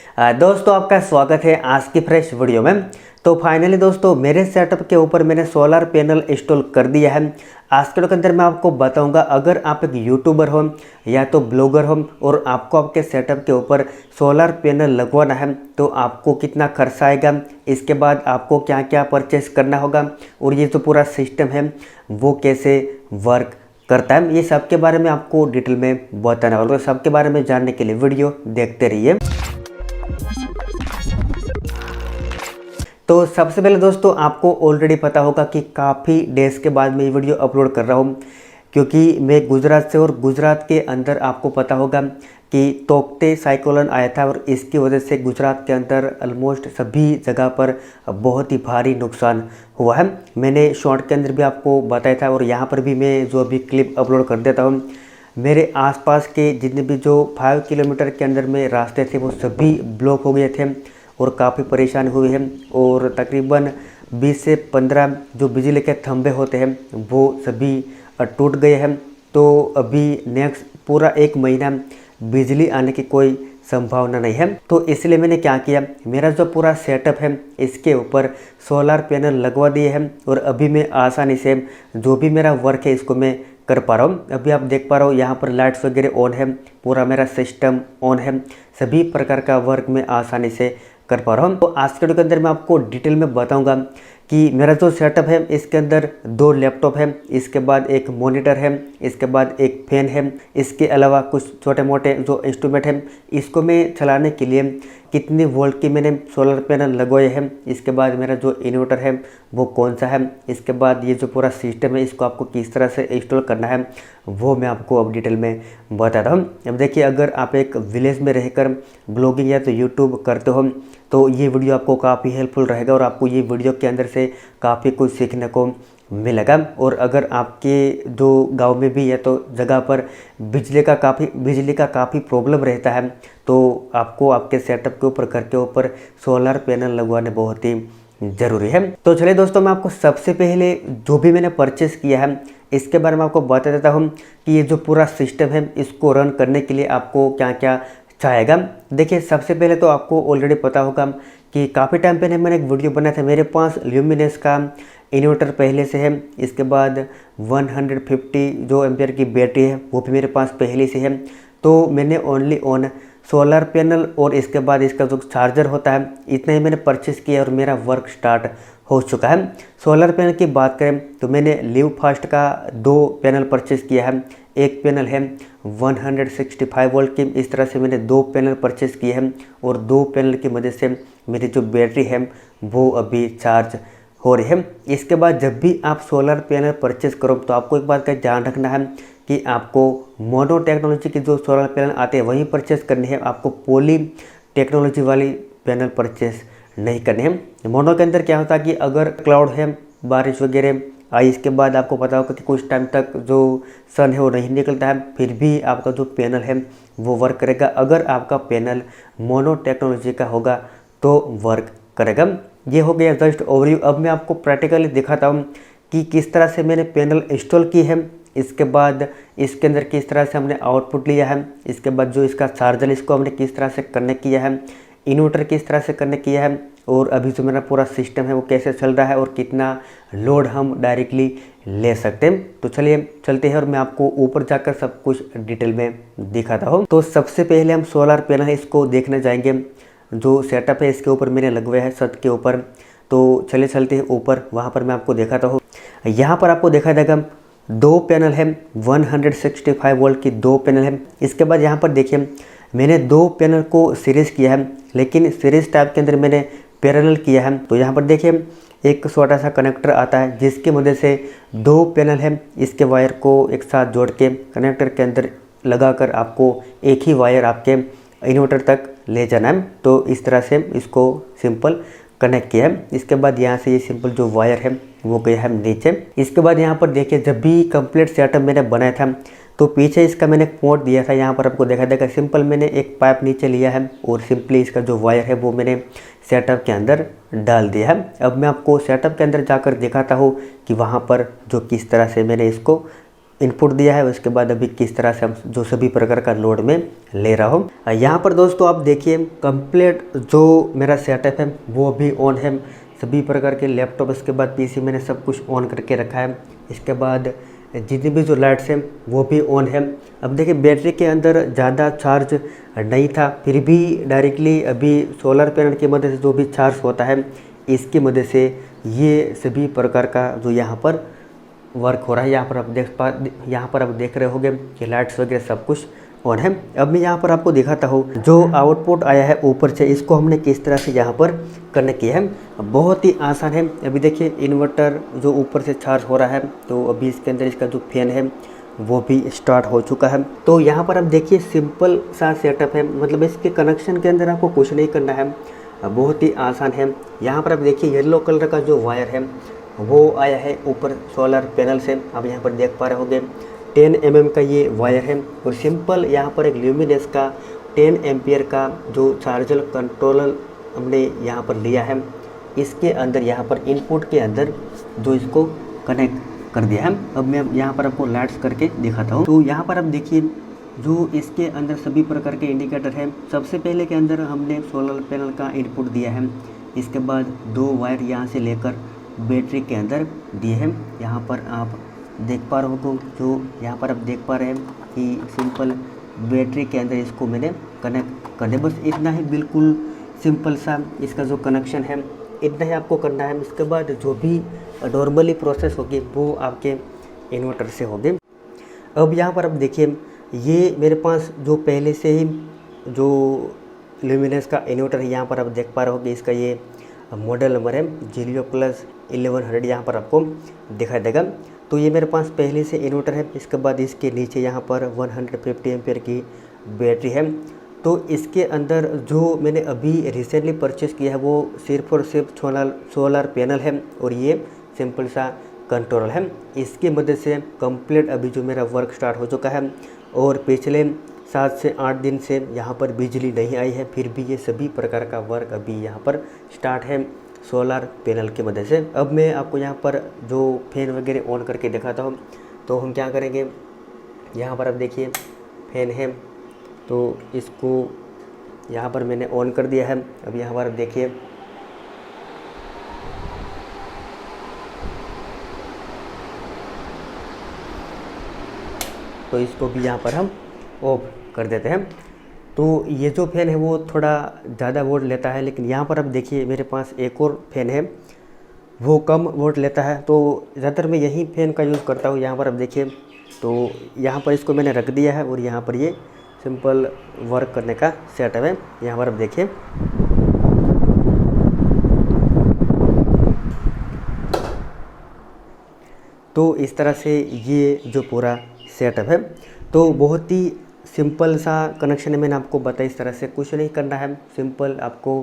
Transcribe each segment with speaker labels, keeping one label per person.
Speaker 1: दोस्तों आपका स्वागत है आज की फ्रेश वीडियो में। तो फाइनली दोस्तों मेरे सेटअप के ऊपर मैंने सोलर पैनल इंस्टॉल कर दिया है। आज के वीडियो के अंदर मैं आपको बताऊंगा, अगर आप एक यूट्यूबर हो या तो ब्लॉगर हो और आपको आपके सेटअप के ऊपर सोलर पैनल लगवाना है तो आपको कितना खर्चा आएगा, इसके बाद आपको क्या क्या परचेस करना होगा और ये जो पूरा सिस्टम है वो कैसे वर्क करता है, ये सब के बारे में आपको डिटेल में बताना होगा। तो सबके बारे में जानने के लिए वीडियो देखते रहिए। तो सबसे पहले दोस्तों आपको ऑलरेडी पता होगा कि काफ़ी डेज़ के बाद मैं ये वीडियो अपलोड कर रहा हूँ, क्योंकि मैं गुजरात से, और गुजरात के अंदर आपको पता होगा कि तोकते साइक्लोन आया था और इसकी वजह से गुजरात के अंदर ऑलमोस्ट सभी जगह पर बहुत ही भारी नुकसान हुआ है। मैंने शॉर्ट के अंदर भी आपको बताया था और यहाँ पर भी मैं जो अभी क्लिप अपलोड कर देता हूँ। मेरे आसपास के जितने भी जो 5 किलोमीटर के अंदर में रास्ते थे वो सभी ब्लॉक हो गए थे और काफ़ी परेशान हुए हैं, और तकरीबन 20 से 15 जो बिजली के खंभे होते हैं वो सभी टूट गए हैं। तो अभी नेक्स्ट पूरा 1 महीना बिजली आने की कोई संभावना नहीं है। तो इसलिए मैंने क्या किया, मेरा जो पूरा सेटअप है इसके ऊपर सोलर पैनल लगवा दिए हैं और अभी मैं आसानी से जो भी मेरा वर्क है इसको मैं कर पा रहा हूँ। अभी आप देख पा रहे हो यहाँ पर लाइट्स वगैरह ऑन है, पूरा मेरा सिस्टम ऑन है, सभी प्रकार का वर्क मैं आसानी से कर पा रहा हूँ। तो आज के वीडियो के अंदर मैं आपको डिटेल में बताऊंगा कि मेरा जो सेटअप है इसके अंदर 2 लैपटॉप है, इसके बाद एक मॉनिटर है, इसके बाद एक फैन है, इसके अलावा कुछ छोटे मोटे जो इंस्ट्रूमेंट हैं इसको मैं चलाने के लिए कितने वोल्ट की मैंने सोलर पैनल लगवाए हैं, इसके बाद मेरा जो इन्वर्टर है वो कौन सा है, इसके बाद ये जो पूरा सिस्टम है इसको आपको किस तरह से इंस्टॉल करना है वो मैं आपको अब डिटेल में बताता हूँ। अब देखिए, अगर आप एक विलेज में रहकर ब्लॉगिंग या तो यूट्यूब करते हो तो ये वीडियो आपको काफ़ी हेल्पफुल रहेगा और आपको ये वीडियो के अंदर से काफ़ी कुछ सीखने को मिलेगा। और अगर आपके जो गांव में भी है तो जगह पर बिजली का काफ़ी प्रॉब्लम रहता है तो आपको आपके सेटअप के ऊपर, घर के ऊपर सोलर पैनल लगवाने बहुत ही ज़रूरी है। तो चलिए दोस्तों, मैं आपको सबसे पहले जो भी मैंने परचेस किया है इसके बारे में आपको बता देता हूँ कि ये जो पूरा सिस्टम है इसको रन करने के लिए आपको क्या क्या चाहेगा। देखिए, सबसे पहले तो आपको ऑलरेडी पता होगा कि काफ़ी टाइम पहले मैंने एक वीडियो बनाया था। मेरे पास ल्यूमिनस का इन्वर्टर पहले से है, इसके बाद 150 जो एम्पियर की बैटरी है वो भी मेरे पास पहले से है। तो मैंने ओनली ऑन सोलर पैनल और इसके बाद इसका जो चार्जर होता है इतना ही मैंने परचेस किया और मेरा वर्क स्टार्ट हो चुका है। सोलर पैनल की बात करें तो मैंने लिव फास्ट का 2 पैनल परचेस किया है। एक पैनल है 165 वोल्ट की, इस तरह से मैंने 2 पैनल परचेस किए हैं और 2 पैनल की मदद से मेरी जो बैटरी है वो अभी चार्ज हो रही है। इसके बाद जब भी आप सोलर पैनल परचेस करो तो आपको एक बात का ध्यान रखना है कि आपको मोनो टेक्नोलॉजी की जो सोलर पैनल आते हैं वहीं परचेस करनी है, आपको पॉली टेक्नोलॉजी वाली पैनल परचेस नहीं करनी है। मोनो के अंदर क्या होता है कि अगर क्लाउड है, बारिश वगैरह आई, इसके बाद आपको पता होगा कि कुछ टाइम तक जो सन है वो नहीं निकलता है, फिर भी आपका जो पैनल है वो वर्क करेगा। अगर आपका पैनल मोनो टेक्नोलॉजी का होगा तो वर्क करेगा। ये हो गया जस्ट ओवरव्यू। अब मैं आपको प्रैक्टिकली दिखाता हूँ कि किस तरह से मैंने पैनल इंस्टॉल की है, इसके बाद इसके अंदर किस तरह से हमने आउटपुट लिया है, इसके बाद जो इसका चार्जर इसको हमने किस तरह से कनेक्ट किया है, इन्वर्टर किस तरह से कनेक्ट किया है, और अभी जो मेरा पूरा सिस्टम है वो कैसे चल रहा है और कितना लोड हम डायरेक्टली ले सकते हैं। तो चलिए चलते हैं और मैं आपको ऊपर जाकर सब कुछ डिटेल में दिखाता हूँ। तो सबसे पहले हम सोलर पैनल इसको देखने जाएंगे। जो सेटअप है इसके ऊपर मैंने लगवाया है छत के ऊपर। तो चले चलते हैं ऊपर, वहाँ पर मैं आपको दिखाता हूँ। यहाँ पर आपको देखा जाएगा 2 पैनल है, 165 वोल्ट की 2 पैनल है। इसके बाद यहाँ पर देखिए मैंने 2 पैनल को सीरीज किया है, लेकिन सीरीज टाइप के अंदर मैंने पैरेलल किया है। तो यहाँ पर देखिए एक छोटा सा कनेक्टर आता है जिसकी मदद से 2 पैनल है, इसके वायर को एक साथ जोड़ के कनेक्टर के अंदर लगाकर आपको एक ही वायर आपके इन्वर्टर तक ले जाना है। तो इस तरह से इसको सिंपल कनेक्ट किया है। इसके बाद यहाँ से ये सिंपल जो वायर है वो गया है नीचे। इसके बाद यहाँ पर देखिए जब भी कंप्लीट सेटअप मैंने बनाया था तो पीछे इसका मैंने पोर्ट दिया था, यहाँ पर आपको देखा देगा सिंपल मैंने एक पाइप नीचे लिया है और सिंपली इसका जो वायर है वो मैंने सेटअप के अंदर डाल दिया है। अब मैं आपको सेटअप के अंदर जाकर दिखाता हूँ कि वहाँ पर जो किस तरह से मैंने इसको इनपुट दिया है, उसके बाद अभी किस तरह से हम जो सभी प्रकार का लोड में ले रहा हूँ। यहाँ पर दोस्तों आप देखिए कंप्लीट जो मेरा सेटअप है वो भी ऑन है, सभी प्रकार के लैपटॉप, इसके बाद पीसी मैंने सब कुछ ऑन करके रखा है। इसके बाद जितनी भी जो लाइट्स हैं वो भी ऑन है। अब देखिए बैटरी के अंदर ज़्यादा चार्ज नहीं था, फिर भी डायरेक्टली अभी सोलर पैनल की मदद से जो भी चार्ज होता है इसकी मदद से ये सभी प्रकार का जो यहाँ पर वर्क हो रहा है। यहाँ पर आप देख रहे होंगे कि लाइट्स वगैरह सब कुछ ऑन है। अब मैं यहाँ पर आपको दिखाता हूँ जो आउटपुट आया है ऊपर से, इसको हमने किस तरह से यहाँ पर कनेक्ट किया है। बहुत ही आसान है। अभी देखिए इन्वर्टर जो ऊपर से चार्ज हो रहा है, तो अभी इसके अंदर इसका जो फैन है वो भी स्टार्ट हो चुका है। तो यहाँ पर आप देखिए सिंपल सा सेटअप है, मतलब इसके कनेक्शन के अंदर आपको कुछ नहीं करना है, बहुत ही आसान है। यहाँ पर आप देखिए येलो कलर का जो वायर है वो आया है ऊपर सोलर पैनल से, आप यहाँ पर देख पा रहे होंगे 10 mm का ये वायर है। और सिंपल यहाँ पर एक ल्यूमिनस का 10 एम्पियर का जो चार्जर कंट्रोलर हमने यहाँ पर लिया है, इसके अंदर यहाँ पर इनपुट के अंदर जो इसको कनेक्ट कर दिया है। अब मैं यहाँ पर आपको लाइट्स करके दिखाता हूँ। तो यहाँ पर आप देखिए जो इसके अंदर सभी प्रकार के इंडिकेटर है। सबसे पहले के अंदर हमने सोलर पैनल का इनपुट दिया है, इसके बाद 2 वायर यहाँ से लेकर बैटरी के अंदर दिए हैं। यहाँ पर आप देख पा रहे हो, जो यहाँ पर आप देख पा रहे हैं कि सिंपल बैटरी के अंदर इसको मैंने कनेक्ट कर दिया। बस इतना ही, बिल्कुल सिंपल सा इसका जो कनेक्शन है इतना ही आपको करना है। इसके बाद जो भी नॉर्मली प्रोसेस होगी वो आपके इन्वर्टर से होगी। अब यहाँ पर आप देखिए ये मेरे पास जो पहले से ही जो ल्यूमिनस का इन्वर्टर है, यहाँ पर आप देख पा रहे होगे इसका ये मॉडल नंबर है Helio Plus 1100, यहाँ पर आपको दिखाई देगा। तो ये मेरे पास पहले से इन्वर्टर है। इसके बाद इसके नीचे यहाँ पर 150 एम्पियर की बैटरी है। तो इसके अंदर जो मैंने अभी रिसेंटली परचेस किया है वो सिर्फ और सिर्फ सोलर पैनल है और ये सिंपल सा कंट्रोल है। इसकी मदद से कंप्लीट अभी जो मेरा वर्क स्टार्ट हो चुका है और पिछले 7 से 8 दिन से यहाँ पर बिजली नहीं आई है, फिर भी ये सभी प्रकार का वर्क अभी यहाँ पर स्टार्ट है सोलर पैनल की मदद से। अब मैं आपको यहाँ पर जो फैन वगैरह ऑन करके दिखाता हूँ। तो हम क्या करेंगे, यहाँ पर आप देखिए फैन है, तो इसको यहाँ पर मैंने ऑन कर दिया है। अब यहाँ पर आप देखिए तो इसको भी यहाँ पर हम ऑफ कर देते हैं। तो ये जो फ़ैन है वो थोड़ा ज़्यादा वोल्ट लेता है, लेकिन यहाँ पर अब देखिए मेरे पास एक और फ़ैन है वो कम वोल्ट लेता है। तो ज़्यादातर मैं यही फ़ैन का यूज़ करता हूँ। यहाँ पर अब देखिए तो यहाँ पर इसको मैंने रख दिया है और यहाँ पर ये सिंपल वर्क करने का सेटअप है। यहाँ पर अब देखिए तो इस तरह से ये जो पूरा सेटअप है, तो बहुत ही सिंपल सा कनेक्शन है। मैंने आपको बताया इस तरह से कुछ नहीं करना है। सिंपल आपको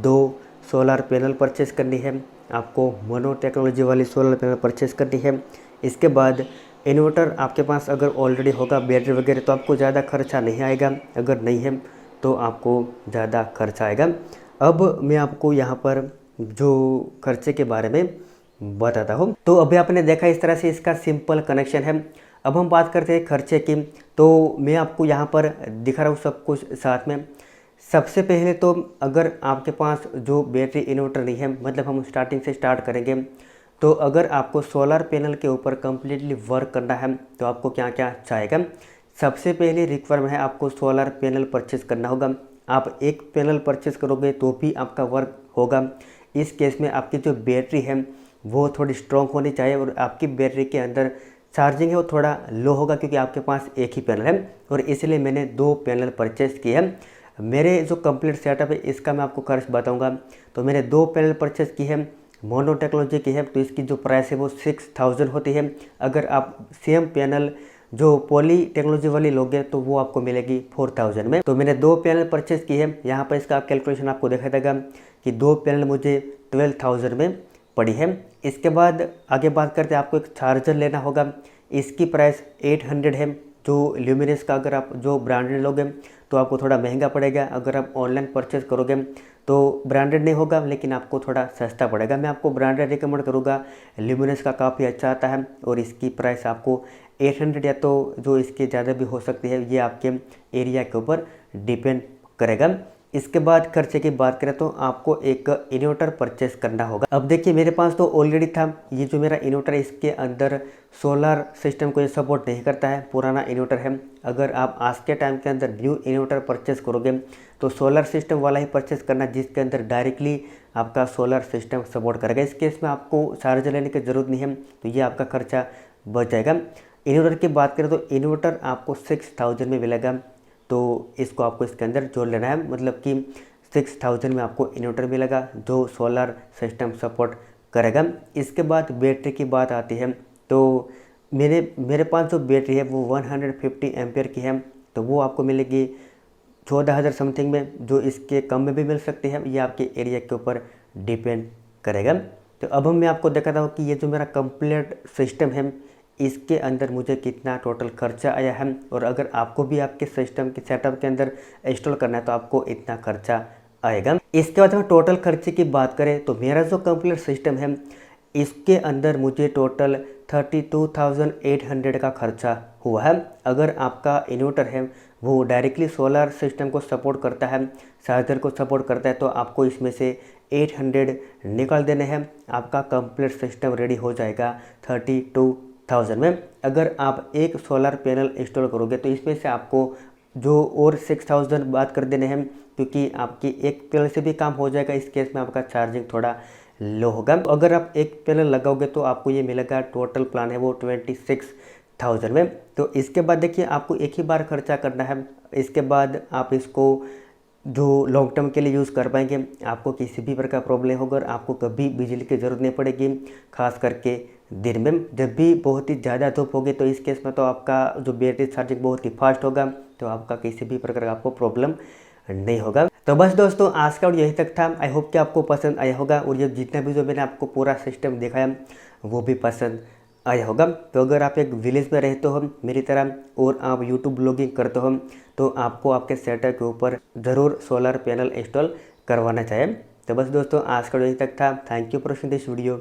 Speaker 1: 2 सोलर पैनल परचेस करनी है, आपको मोनो टेक्नोलॉजी वाली सोलर पैनल परचेस करनी है। इसके बाद इन्वर्टर आपके पास अगर ऑलरेडी होगा बैटरी वगैरह तो आपको ज़्यादा खर्चा नहीं आएगा, अगर नहीं है तो आपको ज़्यादा खर्चा आएगा। अब मैं आपको यहाँ पर जो खर्चे के बारे में बताता हूँ। तो अभी आपने देखा इस तरह से इसका सिंपल कनेक्शन है। अब हम बात करते हैं खर्चे की। तो मैं आपको यहाँ पर दिखा रहा हूँ सब कुछ साथ में। सबसे पहले तो अगर आपके पास जो बैटरी इन्वर्टर नहीं है, मतलब हम स्टार्टिंग से स्टार्ट करेंगे, तो अगर आपको सोलर पैनल के ऊपर कम्प्लीटली वर्क करना है तो आपको क्या क्या चाहिएगा। सबसे पहले रिक्वायरमेंट है आपको सोलर पैनल परचेस करना होगा। आप एक पैनल परचेस करोगे तो भी आपका वर्क होगा। इस केस में आपकी जो बैटरी है वो थोड़ी स्ट्रॉन्ग होनी चाहिए और आपकी बैटरी के अंदर चार्जिंग है वो थोड़ा लो होगा, क्योंकि आपके पास एक ही पैनल है और इसलिए मैंने 2 पैनल परचेस किए हैं। मेरे जो कंप्लीट सेटअप है इसका मैं आपको खर्च बताऊंगा। तो मैंने 2 पैनल परचेस की है, मोनो टेक्नोलॉजी की है, तो इसकी जो प्राइस है वो 6000 होती है। अगर आप सेम पैनल जो पॉली टेक्नोलॉजी वाली लोगे तो वो आपको मिलेगी 4000 में। तो मैंने 2 पैनल परचेस की है। यहाँ पर इसका कैलकुलेशन आपको दिखाई देगा कि 2 पैनल मुझे 12000 में पड़ी है। इसके बाद आगे बात करते हैं, आपको एक चार्जर लेना होगा। इसकी प्राइस 800 है। जो ल्यूमिनस का अगर आप जो ब्रांडेड लोगे तो आपको थोड़ा महंगा पड़ेगा। अगर आप ऑनलाइन परचेज करोगे तो ब्रांडेड नहीं होगा, लेकिन आपको थोड़ा सस्ता पड़ेगा। मैं आपको ब्रांडेड रिकमेंड करूँगा। ल्यूमिनस का काफ़ी अच्छा आता है और इसकी प्राइस आपको 800 या तो जो इसके ज़्यादा भी हो सकती है, ये आपके एरिया के ऊपर डिपेंड करेगा। इसके बाद खर्चे की बात करें तो आपको एक इन्वर्टर परचेस करना होगा। अब देखिए मेरे पास तो ऑलरेडी था, ये जो मेरा इन्वर्टर है इसके अंदर सोलर सिस्टम को ये सपोर्ट नहीं करता है, पुराना इन्वर्टर है। अगर आप आज के टाइम के अंदर न्यू इन्वर्टर परचेस करोगे तो सोलर सिस्टम वाला ही परचेस करना, जिसके अंदर डायरेक्टली आपका सोलर सिस्टम सपोर्ट करेगा। इस केस में आपको चार्जर लेने की ज़रूरत नहीं है, तो ये आपका खर्चा बच जाएगा। इन्वर्टर की बात करें तो इन्वर्टर आपको 6000 में मिलेगा, तो इसको आपको इसके अंदर जोड़ लेना है। मतलब कि 6000 में आपको इन्वर्टर मिलेगा जो सोलर सिस्टम सपोर्ट करेगा। इसके बाद बैटरी की बात आती है, तो मेरे पास जो बैटरी है वो 150 एम्पियर की है, तो वो आपको मिलेगी 14000 समथिंग में। जो इसके कम में भी मिल सकती है, ये आपके एरिया के ऊपर डिपेंड करेगा। तो अब मैं आपको दिखाता हूँ कि ये जो मेरा कंप्लीट सिस्टम है इसके अंदर मुझे कितना टोटल खर्चा आया है, और अगर आपको भी आपके सिस्टम के सेटअप के अंदर इंस्टॉल करना है तो आपको इतना खर्चा आएगा। इसके बाद हम टोटल खर्चे की बात करें तो मेरा जो कंप्लीट सिस्टम है इसके अंदर मुझे टोटल 32,800 का खर्चा हुआ है। अगर आपका इन्वर्टर है वो डायरेक्टली सोलर सिस्टम को सपोर्ट करता है, चार्जर को सपोर्ट करता है, तो आपको इसमें से 800 निकाल देने हैं। आपका कंप्लीट सिस्टम रेडी हो जाएगा 32,000 में। अगर आप एक सोलर पैनल इंस्टॉल करोगे तो इसमें से आपको जो और 6000 बात कर देने हैं, क्योंकि आपकी एक पैनल से भी काम हो जाएगा। इस केस में आपका चार्जिंग थोड़ा लो होगा। तो अगर आप एक पैनल लगाओगे तो आपको ये मिलेगा, टोटल प्लान है वो 26,000 में। तो इसके बाद देखिए आपको एक ही बार खर्चा करना है, इसके बाद आप इसको जो लॉन्ग टर्म के लिए यूज़ कर पाएंगे। आपको किसी भी प्रकार प्रॉब्लम होगा और आपको कभी बिजली की ज़रूरत नहीं पड़ेगी, खास करके दिन में। जब भी बहुत ही ज़्यादा धूप होगी तो इस केस में तो आपका जो बैटरी चार्जिंग बहुत ही फास्ट होगा, तो आपका किसी भी प्रकार का आपको प्रॉब्लम नहीं होगा। तो बस दोस्तों आज का वीडियो यहीं तक था। आई होप कि आपको पसंद आया होगा, और ये जितना भी जो मैंने आपको पूरा सिस्टम दिखाया वो भी पसंद आया होगा। तो अगर आप एक विलेज में रहते हो मेरी तरह और आप यूट्यूब ब्लॉगिंग करते हो तो आपको आपके सेटअप के ऊपर ज़रूर सोलर पैनल इंस्टॉल करवाना चाहिए। तो बस दोस्तों आज का वीडियो यहीं तक था। Thank you for watching this video.